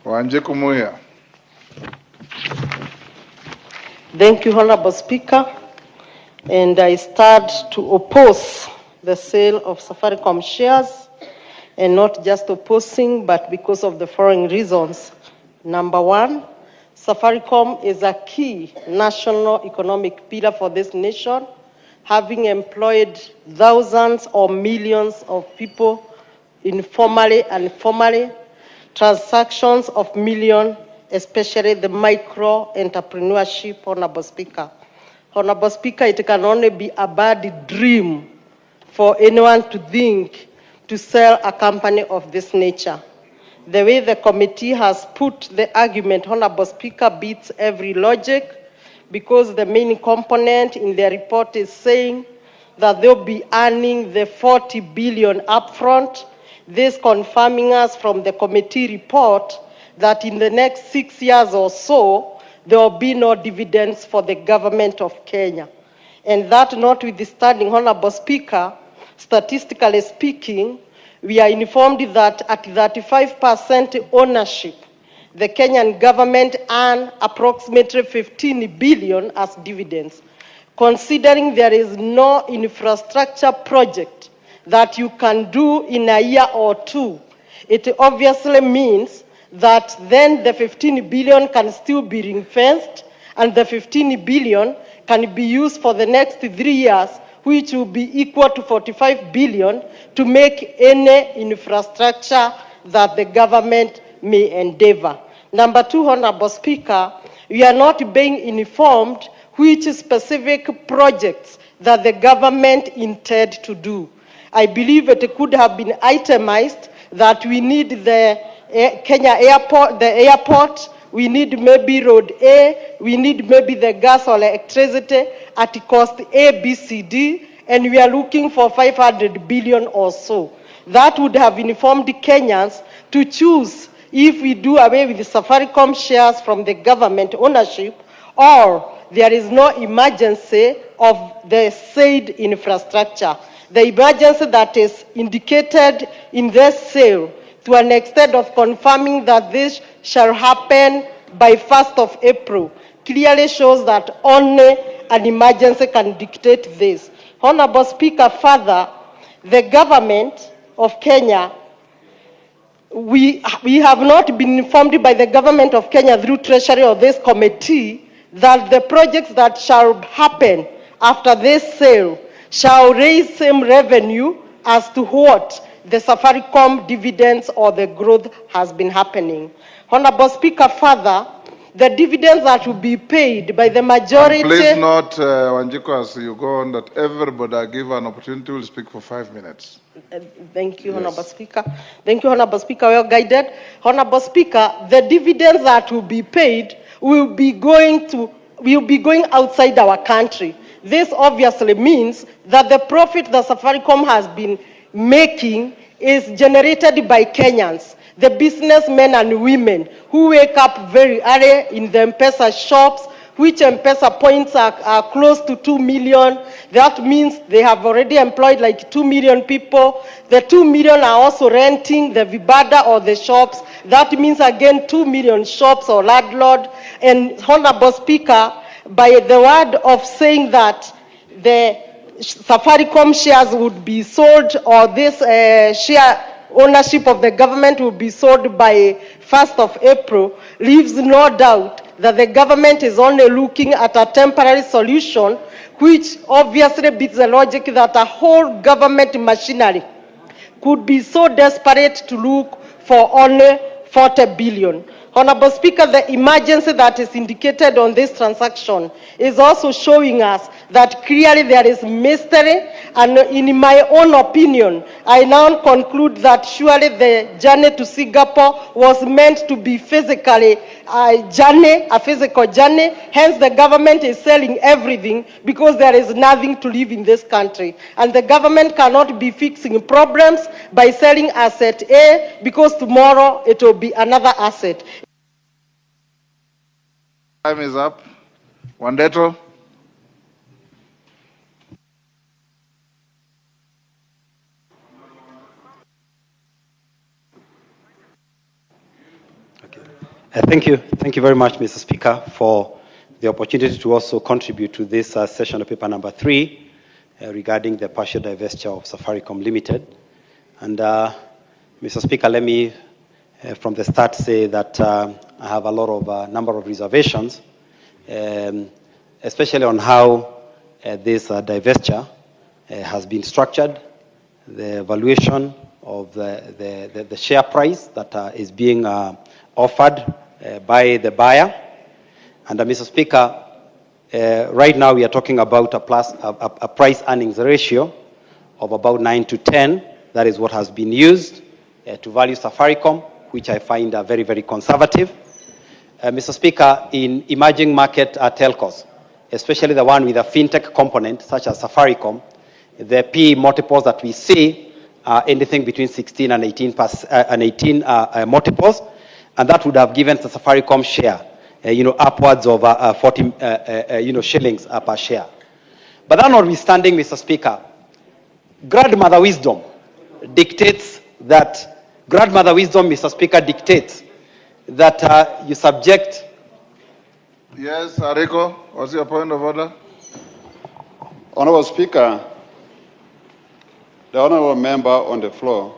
Wanjku Muhia. Thank you, Honorable Speaker. And I start to oppose the sale of Safaricom shares, and not just opposing, but because of the following reasons. Number one, Safaricom is a key national economic pillar for this nation, having employed thousands or millions of people informally and formally, transactions of millions, especially the micro entrepreneurship, Honorable Speaker. Honorable Speaker, it can only be a bad dream for anyone to think to sell a company of this nature. The way the committee has put the argument, Honorable Speaker, beats every logic, because the main component in the report is saying that they'll be earning the 40 billion upfront, this confirming us from the committee report that in the next 6 years or so, there will be no dividends for the government of Kenya. And that notwithstanding, Honorable Speaker, statistically speaking, we are informed that at 35% ownership, the Kenyan government earns approximately 15 billion as dividends. Considering there is no infrastructure project that you can do in a year or two, it obviously means that then the 15 billion can still be ring-fenced, and the 15 billion can be used for the next 3 years, which will be equal to 45 billion to make any infrastructure that the government may endeavor. Number two, Honorable Speaker, we are not being informed which specific projects that the government intend to do. I believe it could have been itemized that we need the Kenya airport, we need maybe road A, we need maybe the gas or electricity at cost A, B, C, D, and we are looking for 500 billion or so. That would have informed Kenyans to choose if we do away with the Safaricom shares from the government ownership, or there is no emergency of the said infrastructure. The emergency that is indicated in this sale, to an extent of confirming that this shall happen by 1st of April, clearly shows that only an emergency can dictate this. Honorable Speaker, further, the government of Kenya, we have not been informed by the government of Kenya through Treasury or this committee that the projects that shall happen after this sale shall raise same revenue as to what the Safaricom dividends or the growth has been happening. Honorable Speaker, further, the dividends that will be paid by the majority... And please note, Wanjku, as you go on, that everybody are given an opportunity to speak for 5 minutes. Thank you, yes. Honorable Speaker. Thank you, Honorable Speaker. Well guided. Honorable Speaker, the dividends that will be paid will be going outside our country. This obviously means that the profit that Safaricom has been making is generated by Kenyans, the businessmen and women who wake up very early in the M-Pesa shops, which M-Pesa points are close to 2 million. That means they have already employed like 2 million people. The 2 million are also renting the vibada or the shops. That means again 2 million shops or landlord. And Honorable Speaker, by the word of saying that the Safaricom shares would be sold, or this share ownership of the government will be sold by 1st of April, leaves no doubt that the government is only looking at a temporary solution, which obviously beats the logic that a whole government machinery could be so desperate to look for only 40 billion. Honorable Speaker, the emergency that is indicated on this transaction is also showing us that clearly there is mystery, and in my own opinion, I now conclude that surely the journey to Singapore was meant to be physically a physical journey. Hence the government is selling everything because there is nothing to live in this country. And the government cannot be fixing problems by selling asset A because tomorrow it will be another asset. Time is up. Wandeto. Okay. Thank you. Thank you very much, Mr. Speaker, for the opportunity to also contribute to this session of paper number 3 regarding the partial divestiture of Safaricom Limited. And Mr. Speaker, let me from the start say that I have a lot of number of reservations, especially on how this divestiture has been structured, the valuation of the share price that is being offered by the buyer. And Mr. Speaker, right now we are talking about a price earnings ratio of about 9 to 10. That is what has been used to value Safaricom, which I find very, very conservative. Mr. Speaker, in emerging market telcos, especially the one with a fintech component, such as Safaricom, the PE multiples that we see are anything between 16 and 18 multiples, and that would have given the Safaricom share, upwards of 40, shillings per share. But that notwithstanding, Mr. Speaker, grandmother wisdom dictates that, Mr. Speaker, dictates that you subject. Yes, Ariko, what's your point of order? Honorable Speaker, the honorable member on the floor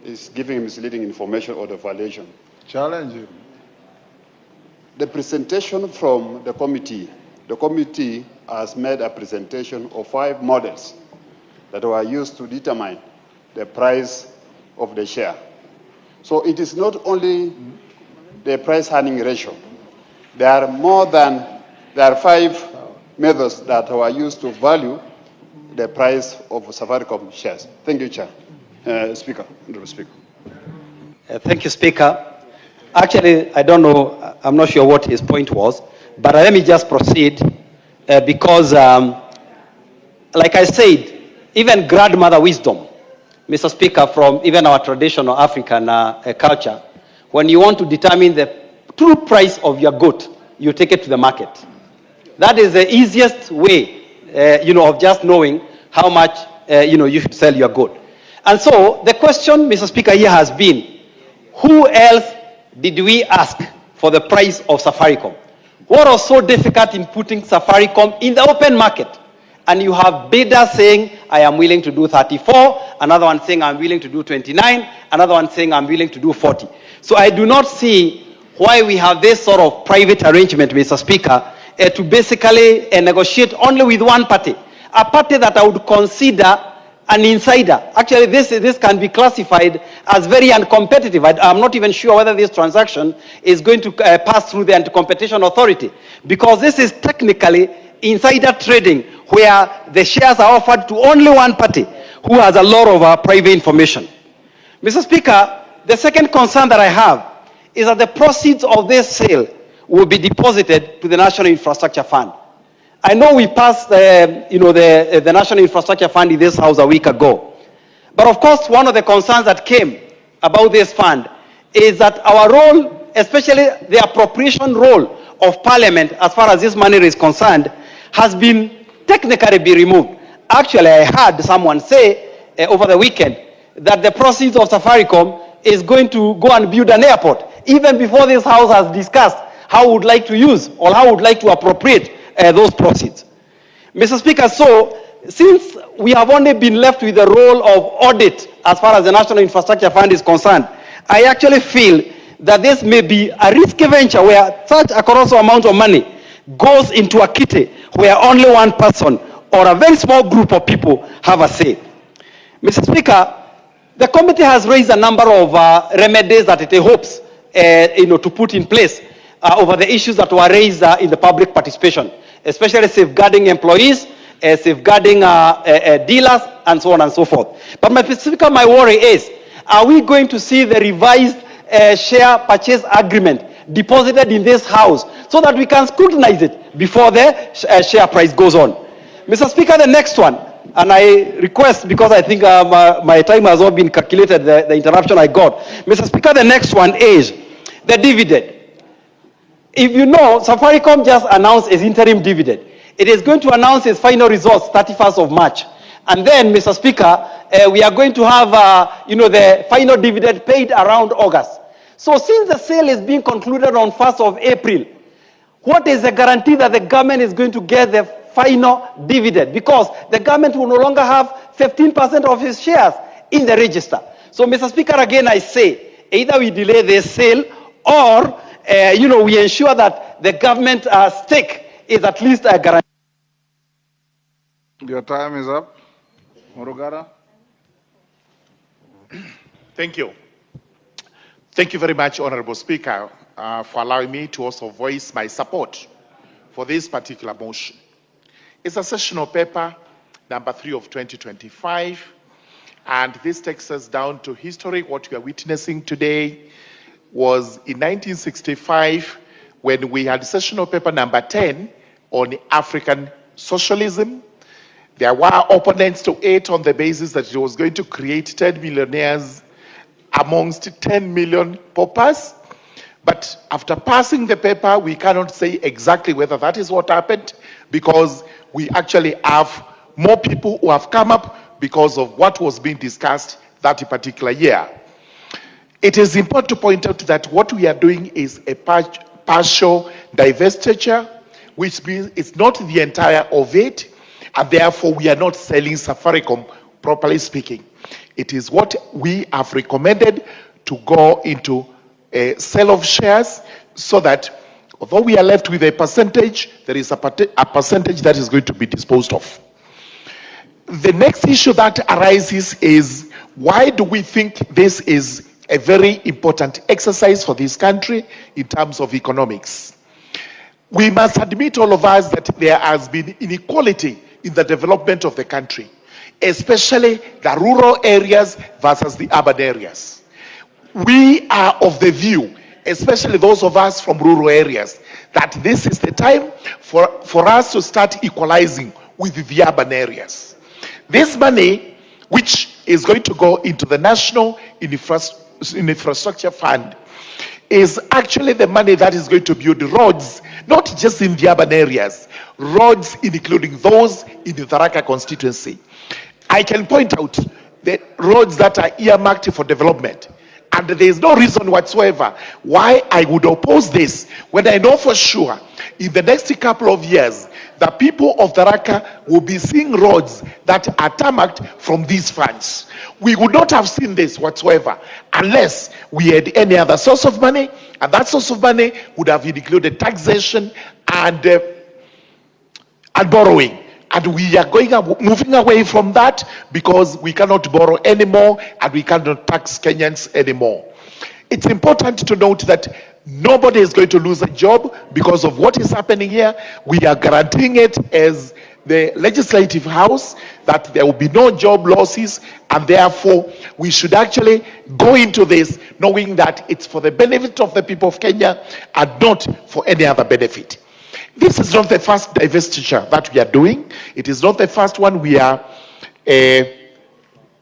is giving misleading information or the violation. Challenge him. The presentation from the committee has made a presentation of 5 models that were used to determine the price of the share. So it is not only the price earning ratio. There are 5 methods that were used to value the price of Safaricom shares. Thank you, Chair. Speaker. Thank you, Speaker. Actually, I don't know, I'm not sure what his point was, but let me just proceed because, like I said, even grandmother wisdom, Mr. Speaker, from even our traditional African culture, when you want to determine the true price of your goat, you take it to the market. That is the easiest way, of just knowing how much, you should sell your goat. And so the question, Mr. Speaker, here has been, who else did we ask for the price of Safaricom? What was so difficult in putting Safaricom in the open market? And you have bidders saying, I am willing to do 34, another one saying I'm willing to do 29, another one saying I'm willing to do 40. So I do not see why we have this sort of private arrangement, Mr. Speaker, to basically negotiate only with one party, a party that I would consider an insider. Actually, this can be classified as very uncompetitive. I'm not even sure whether this transaction is going to pass through the Anti-Competition Authority, because this is technically insider trading, where the shares are offered to only one party who has a lot of private information. Mr. Speaker, the second concern that I have is that the proceeds of this sale will be deposited to the National Infrastructure Fund. I know we passed, the National Infrastructure Fund in this House a week ago. But of course, one of the concerns that came about this fund is that our role, especially the appropriation role of Parliament as far as this money is concerned, has been technically removed. Actually, I heard someone say over the weekend that the proceeds of Safaricom is going to go and build an airport, even before this House has discussed how we would like to use or how we would like to appropriate those proceeds. Mr. Speaker, so since we have only been left with the role of audit as far as the National Infrastructure Fund is concerned, I actually feel that this may be a risky venture where such a colossal amount of money goes into a kitty where only one person or a very small group of people have a say. Mr. Speaker, the committee has raised a number of remedies that it hopes to put in place over the issues that were raised in the public participation, especially safeguarding employees, safeguarding dealers, and so on and so forth. But my worry is, are we going to see the revised share purchase agreement deposited in this House so that we can scrutinize it before the share price goes on? Mr. Speaker, the next one, and I request, because I think my time has all been calculated, the interruption I got. Mr. Speaker, the next one is the dividend. If you know, Safaricom just announced its interim dividend. It is going to announce its final results 31st of March. And then, Mr. Speaker, we are going to have, the final dividend paid around August. So since the sale is being concluded on 1st of April, what is the guarantee that the government is going to get the final dividend? Because the government will no longer have 15% of its shares in the register. So, Mr. Speaker, again, I say, either we delay this sale or, we ensure that the government stake is at least a guarantee. Your time is up. Murugara. Thank you. Thank you very much, Honorable Speaker, for allowing me to also voice my support for this particular motion. It's a sessional paper, number 3 of 2025, and this takes us down to history. What we are witnessing today was in 1965 when we had sessional paper number 10 on African socialism. There were opponents to it on the basis that it was going to create 10 millionaires amongst 10 million paupers. But after passing the paper, we cannot say exactly whether that is what happened, because we actually have more people who have come up because of what was being discussed that particular year. It is important to point out that what we are doing is a partial divestiture, which means it's not the entire of it, and therefore we are not selling Safaricom, properly speaking. It is what we have recommended to go into a sale of shares, so that although we are left with a percentage, there is a percentage that is going to be disposed of. The next issue that arises is, why do we think this is a very important exercise for this country in terms of economics? We must admit, all of us, that there has been inequality in the development of the country, especially the rural areas versus the urban areas. We are of the view, especially those of us from rural areas, that this is the time for us to start equalizing with the urban areas. This money, which is going to go into the National Infrastructure Fund, is actually the money that is going to build roads, not just in the urban areas, roads including those in the Tharaka constituency. I can point out the roads that are earmarked for development, and there is no reason whatsoever why I would oppose this, when I know for sure in the next couple of years the people of Tharaka will be seeing roads that are tarmacked from these funds. We would not have seen this whatsoever unless we had any other source of money, and that source of money would have included taxation and borrowing. And we are moving away from that, because we cannot borrow anymore and we cannot tax Kenyans anymore. It's important to note that nobody is going to lose a job because of what is happening here. We are guaranteeing it as the Legislative House that there will be no job losses, and therefore we should actually go into this knowing that it's for the benefit of the people of Kenya and not for any other benefit. This is not the first divestiture that we are doing. It is not the first one we are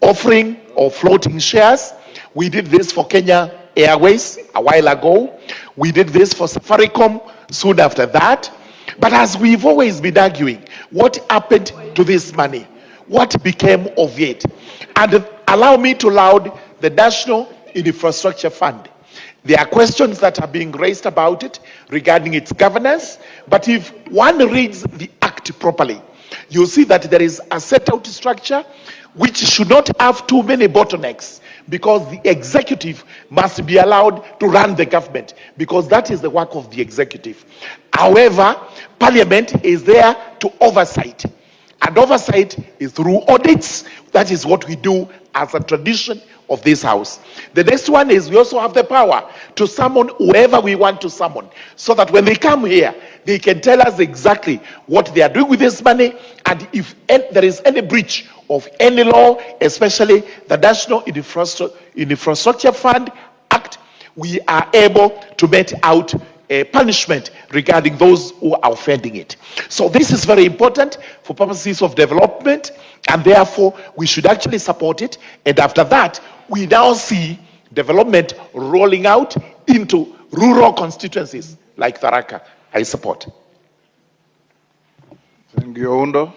offering or floating shares. We did this for Kenya Airways a while ago. We did this for Safaricom soon after that. But as we've always been arguing, what happened to this money? What became of it? And allow me to laud the National Infrastructure Fund. There are questions that are being raised about it regarding its governance, but if one reads the act properly, you'll see that there is a set out structure which should not have too many bottlenecks, because the executive must be allowed to run the government, because that is the work of the executive. However, Parliament is there to oversight, and oversight is through audits. That is what we do as a tradition of this house. The next one is we also have the power to summon whoever we want to summon, so that when they come here, they can tell us exactly what they are doing with this money, and if there is any breach of any law, especially the National Infrastructure Fund Act, we are able to mete out a punishment regarding those who are offending it. So this is very important for purposes of development, and therefore we should actually support it. And after that, we now see development rolling out into rural constituencies like Tharaka. I support. Thank you, Oundo.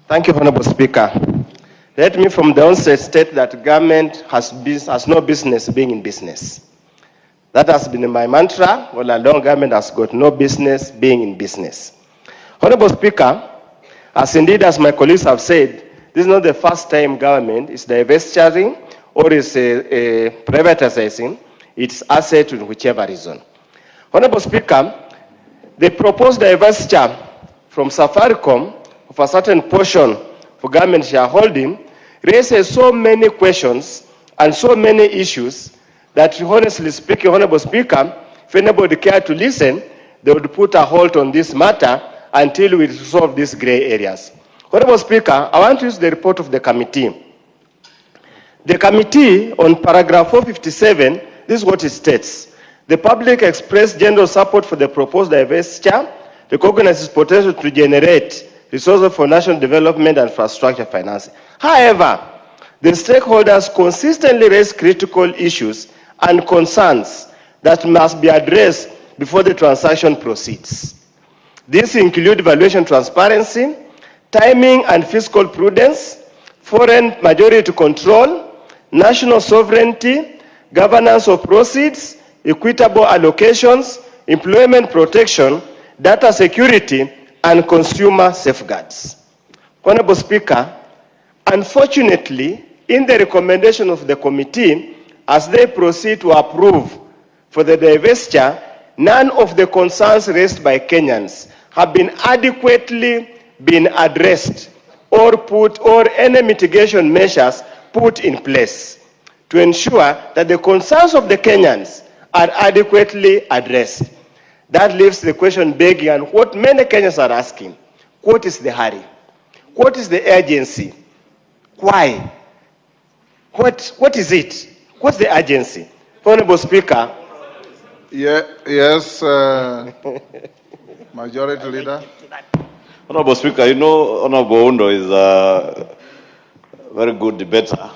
Thank you, Honorable Speaker. Let me from the onset state that government has no business being in business. That has been my mantra all along. Government has got no business being in business. Honorable Speaker, as indeed as my colleagues have said, this is not the first time government is divestituring or is privatizing its asset in whichever reason. Honorable Speaker, the proposed divestiture from Safaricom of a certain portion for government shareholding raises so many questions and so many issues that, honestly speaking, Honorable Speaker, if anybody cared to listen, they would put a halt on this matter until we resolve these gray areas. Honorable Speaker, I want to use the report of the committee. The committee, on paragraph 457, this is what it states. The public expressed general support for the proposed divestiture, recognizes its potential to generate resources for national development and infrastructure financing. However, the stakeholders consistently raise critical issues and concerns that must be addressed before the transaction proceeds. These include valuation transparency, timing and fiscal prudence, foreign majority control, national sovereignty, governance of proceeds, equitable allocations, employment protection, data security, and consumer safeguards. Honorable Speaker, unfortunately, in the recommendation of the committee, as they proceed to approve for the divestiture, none of the concerns raised by Kenyans have been adequately addressed or any mitigation measures put in place to ensure that the concerns of the Kenyans are adequately addressed. That leaves the question begging, and what many Kenyans are asking: what is the hurry? What is the urgency? Why? What is it? What's the urgency? Honorable Speaker. Yes, Majority Leader. Honorable Speaker, you know Honorable Undo is a very good debater,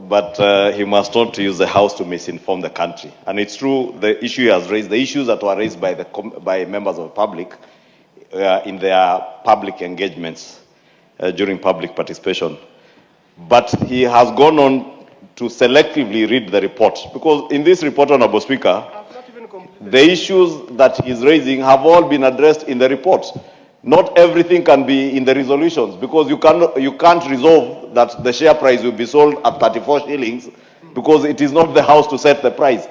but he must not use the House to misinform the country. And it's true, the issue he has raised, the issues that were raised by members of the public in their public engagements during public participation. But he has gone on to selectively read the report, because in this report, Honorable Speaker, the issues that he's raising have all been addressed in the report. Not everything can be in the resolutions, because you can't resolve that the share price will be sold at 34 shillings, because it is not the House to set the price.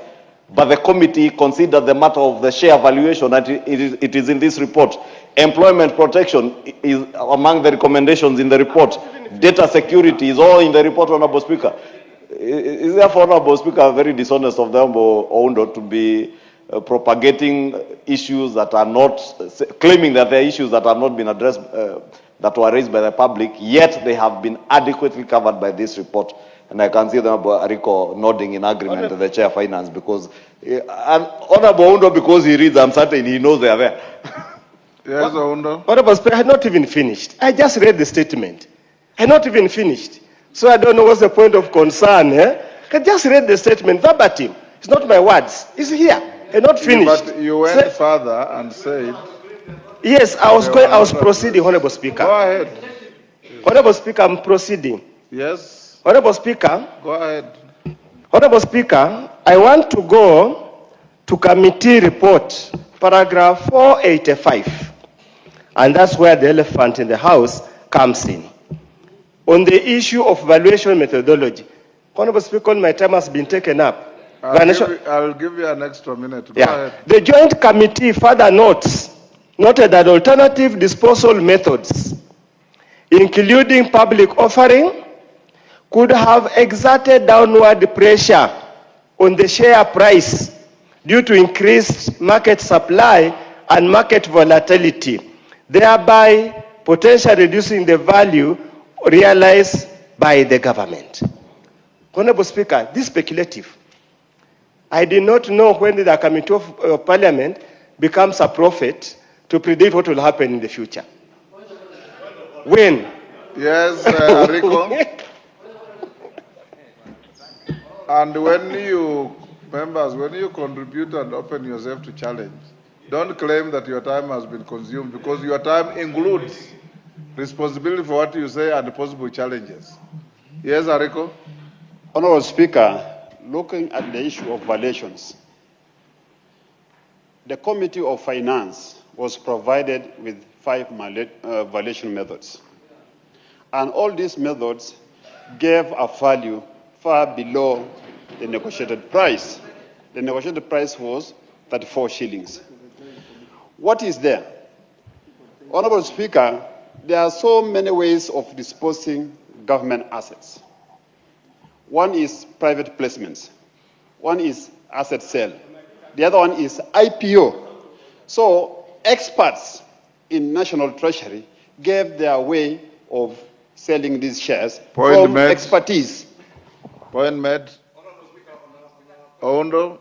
But the committee considered the matter of the share valuation, and it is in this report. Employment protection is among the recommendations in the report. Data security is all in the report, Honorable Speaker. Is therefore, Honorable Speaker, very dishonest of the Honorable Oundo to be propagating issues that are not, claiming that there are issues that have not been addressed, that were raised by the public, yet they have been adequately covered by this report. And I can see the Honorable Ariko nodding in agreement to the Chair of Finance, because, and Honorable Oundo, because he reads, I'm certain he knows they are there. Yes, Oundo. Honorable Speaker, I had not even finished. I just read the statement. I had not even finished. So I don't know what's the point of concern. I just read the statement verbatim. It's not my words. It's here. I had not finished. But you went further and said... Yes, I was proceeding, Honorable Speaker. Go ahead. Honorable Speaker, I'm proceeding. Yes. Honorable Speaker. Go ahead. Honorable Speaker, I want to go to committee report, paragraph 485. And that's where the elephant in the house comes in. On the issue of valuation methodology. Honorable Speaker, my time has been taken up. I'll give you an extra minute. Go ahead. The Joint Committee further noted that alternative disposal methods, including public offering, could have exerted downward pressure on the share price due to increased market supply and market volatility, thereby potentially reducing the value realized by the government. Honorable Speaker, this is speculative. I did not know when the Committee of Parliament becomes a prophet to predict what will happen in the future. When? Yes, Rico. And when you, members, when you contribute and open yourself to challenge, don't claim that your time has been consumed, because your time includes responsibility for what you say and possible challenges. Yes, Ariko? Honorable Speaker, looking at the issue of valuations, the Committee of Finance was provided with 5 valuation methods. And all these methods gave a value far below the negotiated price. The negotiated price was 34 shillings. What is there? Honorable Speaker, there are so many ways of disposing government assets. One is private placements. One is asset sale. The other one is IPO. So experts in National Treasury gave their way of selling these shares from expertise. Point made. Oundo?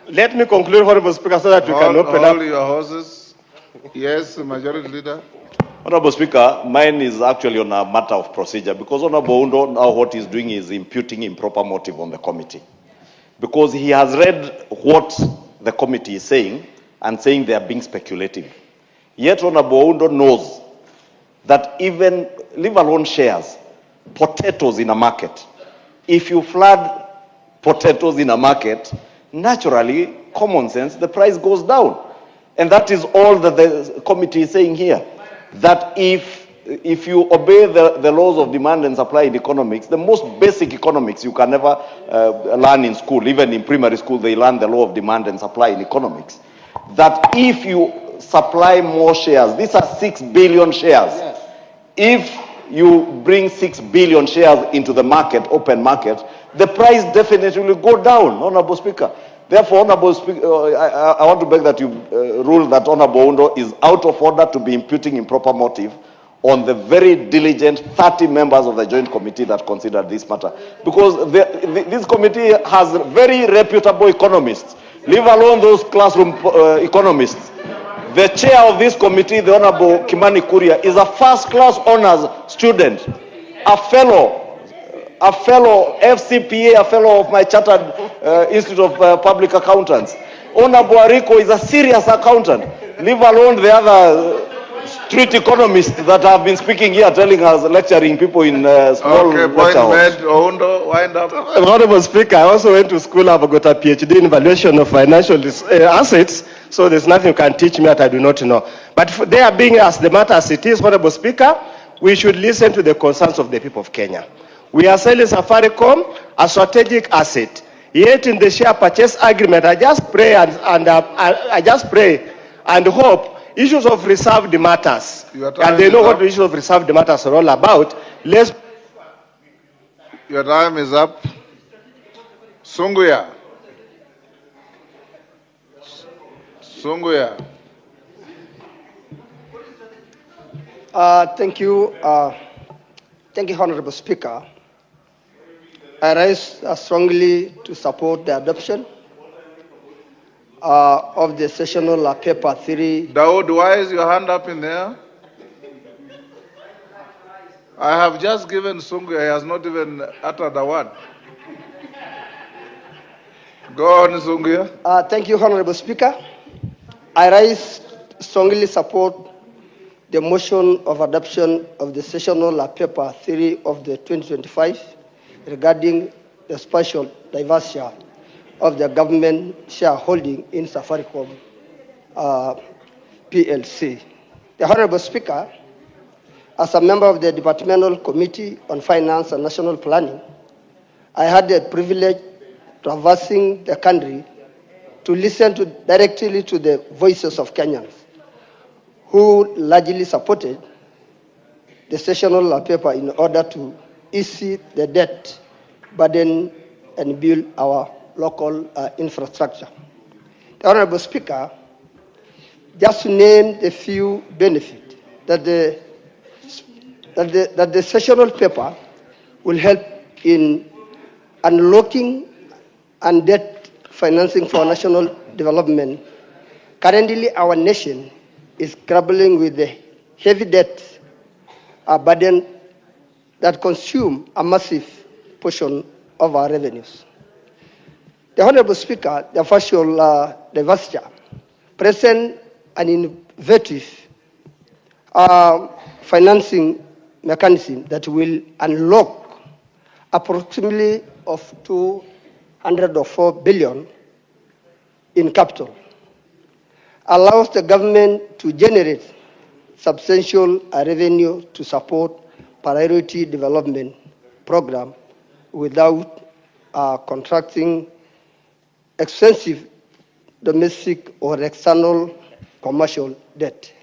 Let me conclude, Honorable Speaker, so that we can open up. Hold your horses. Yes, Majority Leader. Honorable Speaker, mine is actually on a matter of procedure because Honorable Undo now what he's doing is imputing improper motive on the committee. Because he has read what the committee is saying and saying they are being speculative. Yet Honorable Undo knows that even, leave alone shares, potatoes in a market, if you flood potatoes in a market, naturally, common sense, the price goes down. And that is all that the committee is saying here. That if you obey the laws of demand and supply in economics, the most basic economics you can never learn in school, even in primary school, they learn the law of demand and supply in economics. That if you supply more shares, these are 6 billion shares. Yes. If you bring 6 billion shares into the market, open market, the price definitely will go down, Honorable Speaker. Therefore, Honorable Speaker, I want to beg that you rule that Honorable Undo is out of order to be imputing improper motive on the very diligent 30 members of the Joint Committee that considered this matter. Because this committee has very reputable economists, leave alone those classroom economists. The chair of this committee, the Honorable Kimani Kuria, is a first-class honors student, a fellow FCPA, a fellow of my Chartered Institute of Public Accountants. Honorable Ariko is a serious accountant, leave alone the other street economists that have been speaking here, telling us, lecturing people in small lecture halls. Oundo, wind up. Honorable Speaker, I also went to school. I've got a PhD in valuation of financial assets, so there's nothing you can teach me that I do not know. But they are being as the matter as it is, Honorable Speaker, we should listen to the concerns of the people of Kenya. We are selling Safaricom a strategic asset. Yet in the share purchase agreement, I just pray I just pray and hope issues of reserved matters, and they know what the issues of reserved matters are all about. Your time is up. Sunguya. Thank you, Honorable Speaker. I rise strongly to support the adoption of the sessional paper 3. Dawood, why is your hand up in there? I have just given Sunguya, he has not even uttered a word. Go on, Sunguya. Thank you, Honorable Speaker. I rise strongly support the motion of adoption of the sessional paper 3 of the 2025 regarding the spatial diversity of the government shareholding in Safaricom PLC. The Honorable Speaker, as a member of the Departmental Committee on Finance and National Planning, I had the privilege traversing the country to listen directly to the voices of Kenyans who largely supported the sessional paper in order to ease the debt burden and build our local infrastructure. The Honorable Speaker, just to name the few benefits that the sessional paper will help in unlocking and debt financing for national development. Currently, our nation is grappling with the heavy debt burden that consume a massive portion of our revenues. The Honorable Speaker, the facial diversity present an innovative financing mechanism that will unlock approximately of 204 billion in capital, allows the government to generate substantial revenue to support priority development program without contracting expensive domestic or external commercial debt.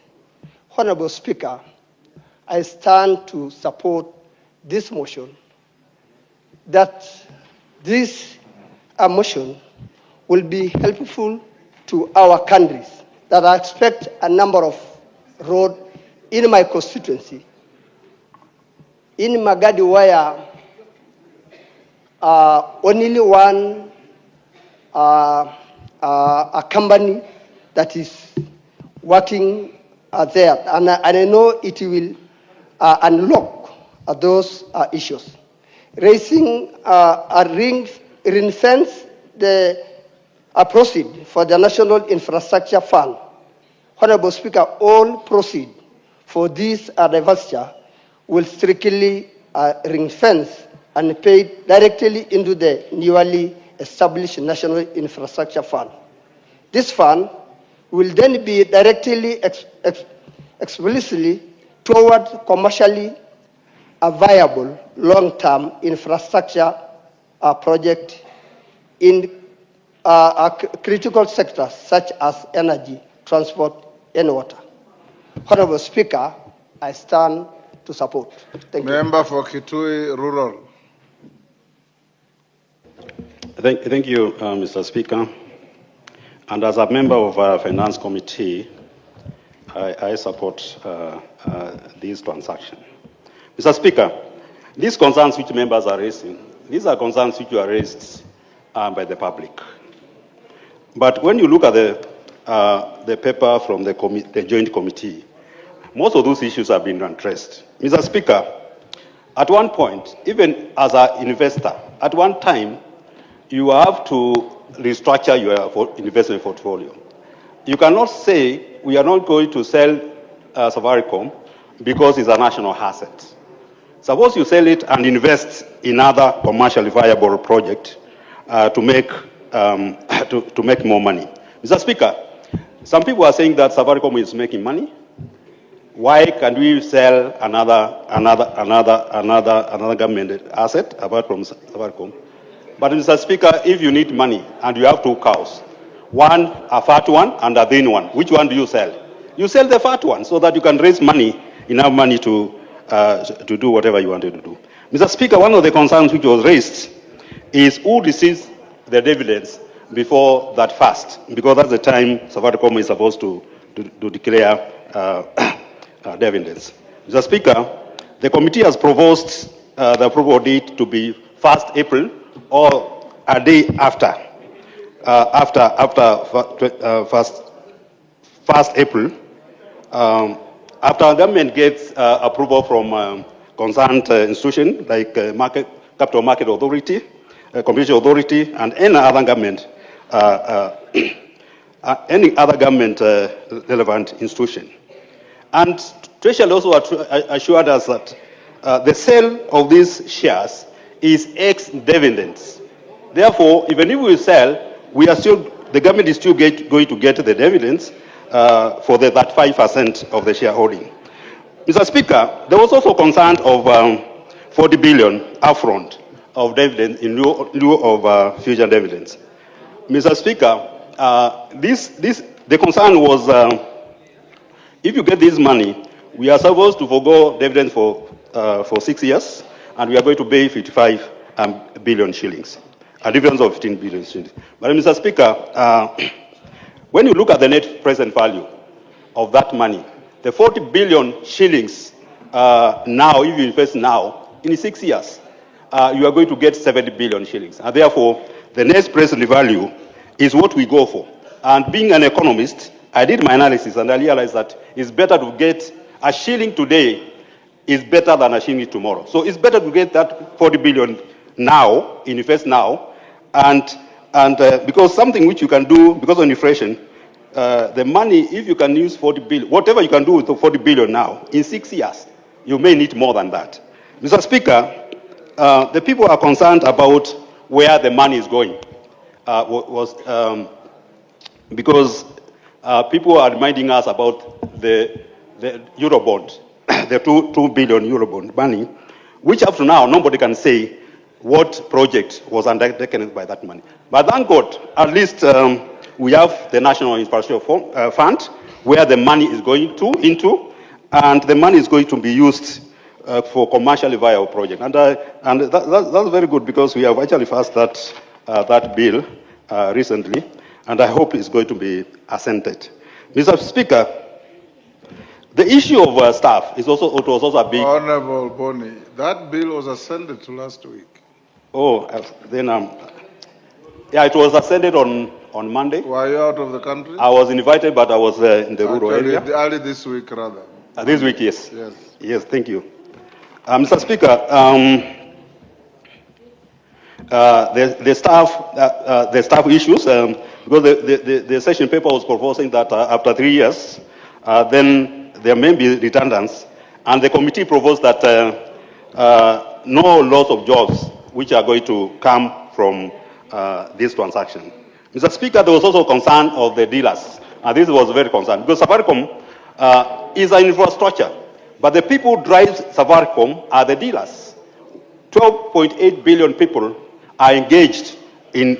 Honorable Speaker, I stand to support this motion that this motion will be helpful to our countries that I expect a number of roads in my constituency. In Magadi, where only one a company that is working there, and I know it will unlock those issues. Raising a ring fence the proceed for the National Infrastructure Fund. Honorable Speaker, all proceed for this divestiture will strictly ring fence and paid directly into the newly established National Infrastructure Fund. This fund will then be directly explicitly toward commercially viable long-term infrastructure project in critical sectors such as energy, transport, and water. Honorable Speaker, I stand to support. Thank you. Member for Kitui Rural. Thank you, Mr. Speaker. And as a member of our Finance Committee, I support this transaction. Mr. Speaker, these concerns which members are raising, these are concerns which are raised by the public. But when you look at the paper from the Joint Committee, most of those issues have been addressed. Mr. Speaker, at one point, even as an investor, at one time, you have to restructure your investment portfolio. You cannot say we are not going to sell Safaricom because it's a national asset. Suppose you sell it and invest in other commercially viable projects to make more money. Mr. Speaker, some people are saying that Safaricom is making money. Why can't we sell another government asset apart from Safaricom? But Mr. Speaker, if you need money and you have two cows, one a fat one and a thin one, which one do you sell? You sell the fat one so that you can raise money, enough money to do whatever you wanted to do. Mr. Speaker, one of the concerns which was raised is who receives the dividends before that fast, because that's the time Safaricom is supposed to declare dividends. Mr. Speaker, the committee has proposed the approval date to be 1st April or a day after 1st April. After government gets approval from concerned institution like Capital Market Authority, Competition Authority, and any other government relevant institution. And Treasury also assured us that the sale of these shares is ex-dividends. Therefore, even if we sell, the government is still going to get the dividends for that 5% of the shareholding. Mr. Speaker, there was also concern of 40 billion upfront of dividends in lieu of future dividends. Mr. Speaker, the concern was if you get this money, we are supposed to forgo dividends for 6 years, and we are going to pay 55 billion shillings, a difference of 15 billion shillings. But Mr. Speaker, when you look at the net present value of that money, the 40 billion shillings now, if you invest now, in 6 years, you are going to get 70 billion shillings. And therefore, the net present value is what we go for. And being an economist, I did my analysis and I realized that it's better to get a shilling today is better than a shilling tomorrow. So it's better to get that 40 billion now, invest now, and because something which you can do, because of inflation, the money, if you can use 40 billion, whatever you can do with the 40 billion now, in 6 years, you may need more than that. Mr. Speaker, the people are concerned about where the money is going. Because people are reminding us about the Eurobond, the 2 billion Eurobond money, which up to now nobody can say what project was undertaken by that money. But thank God, at least we have the National Infrastructure Fund, where the money is going into, and the money is going to be used for commercially viable project. And that's very good, because we have actually passed that bill recently, and I hope it's going to be assented. Mr. Speaker, the issue of staff is also, it was also a big... Honorable Boni, that bill was ascended to last week. Oh, then yeah, it was ascended on Monday. Were you out of the country? I was invited, but I was in the rural area. Early this week, rather. This week, yes. Yes. Yes, thank you. Mr. Speaker, the staff issues, because the session paper was proposing that after 3 years, then there may be redundancies, and the committee proposed that no loss of jobs which are going to come from this transaction. Mr. Speaker, there was also concern of the dealers, and this was very concerned, because Safaricom is an infrastructure, but the people who drive Safaricom are the dealers. 12.8 billion people are engaged in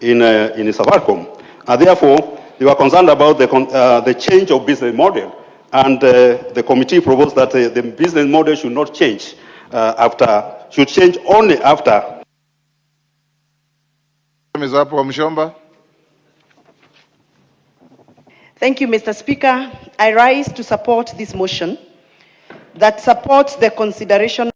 Safaricom, and therefore they were concerned about the change of business model, and the committee proposed that the business model should not change should change only after. Ms. Apo Mshomba. Thank you, Mr. Speaker. I rise to support this motion that supports the consideration